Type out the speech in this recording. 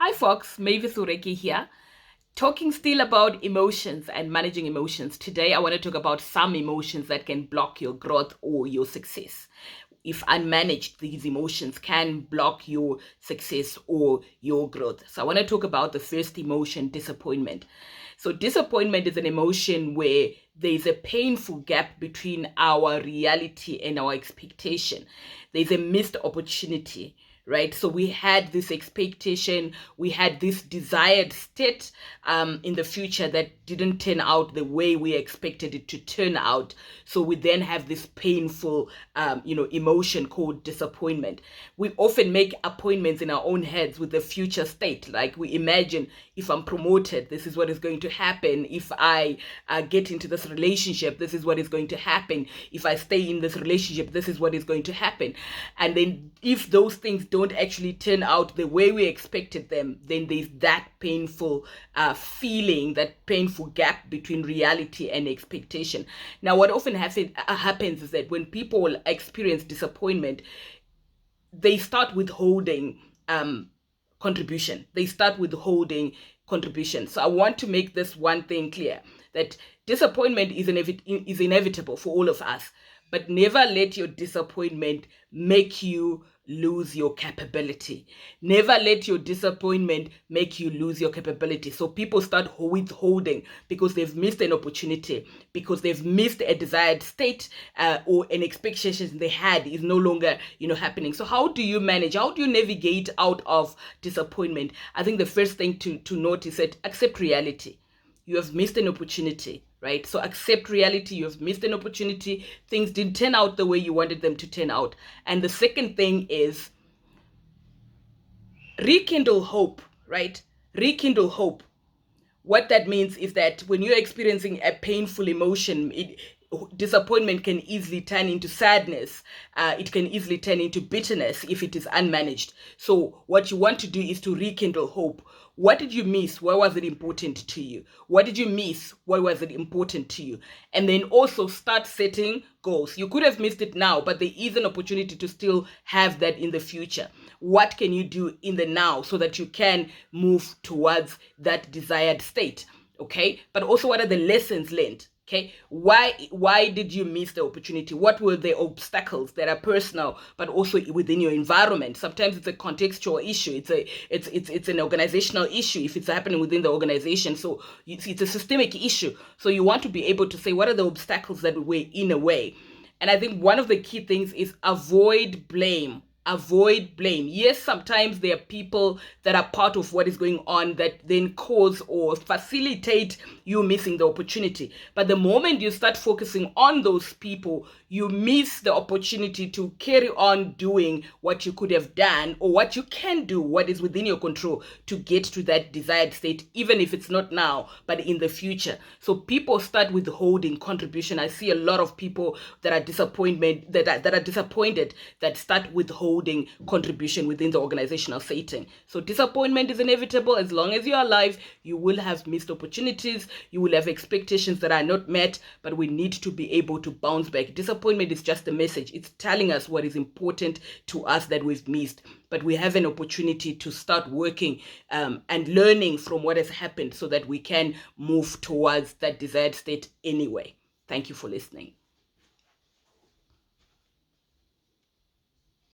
Hi folks, Mavis Ureki here, talking still about emotions and managing emotions. Today I want to talk about some emotions that can block your growth or your success. If unmanaged, these emotions can block your success or your growth. So I want to talk about the first emotion, disappointment. So disappointment is an emotion where there's a painful gap between our reality and our expectation. There's a missed opportunity, right? So we had this expectation, we had this desired state in the future that didn't turn out the way we expected it to turn out. So we then have this painful, emotion called disappointment. We often make appointments in our own heads with the future state. Like we imagine, if I'm promoted, this is what is going to happen. If I get into this relationship, this is what is going to happen. If I stay in this relationship, this is what is going to happen. And then if those things don't actually turn out the way we expected them, then there's that painful feeling, that painful gap between reality and expectation. Now, what often happens is that when people experience disappointment, they start withholding contribution. They start withholding contribution. So I want to make this one thing clear, that disappointment is inevitable for all of us. But never let your disappointment make you lose your capability. Never let your disappointment make you lose your capability. So people start withholding because they've missed an opportunity, because they've missed a desired state, or an expectation they had is no longer, happening. So how do you manage? How do you navigate out of disappointment? I think the first thing to note is that accept reality. You have missed an opportunity, right? So accept reality. You have missed an opportunity. Things didn't turn out the way you wanted them to turn out. And the second thing is rekindle hope, right? Rekindle hope. What that means is that when you're experiencing a painful emotion, disappointment can easily turn into sadness. It can easily turn into bitterness if it is unmanaged. So what you want to do is to rekindle hope. What did you miss? Why was it important to you? What did you miss? Why was it important to you? And then also start setting goals. You could have missed it now, but there is an opportunity to still have that in the future. What can you do in the now so that you can move towards that desired state? Okay. But also, what are the lessons learned? Okay, why did you miss the opportunity? What were the obstacles that are personal, but also within your environment? Sometimes it's a contextual issue. It's an organizational issue if it's happening within the organization. So it's a systemic issue. So you want to be able to say, what are the obstacles that were in a way? And I think one of the key things is avoid blame. Avoid blame. Yes, sometimes there are people that are part of what is going on that then cause or facilitate you missing the opportunity. But the moment you start focusing on those people, you miss the opportunity to carry on doing what you could have done, or what you can do, what is within your control to get to that desired state, even if it's not now, but in the future. So people start withholding contribution. I see a lot of people that are disappointed that start withholding contribution within the organizational setting. So disappointment is inevitable. As long as you're alive, you will have missed opportunities. You will have expectations that are not met, but we need to be able to bounce back. Disappointment is just a message. It's telling us what is important to us that we've missed, but we have an opportunity to start working and learning from what has happened so that we can move towards that desired state anyway. Thank you for listening.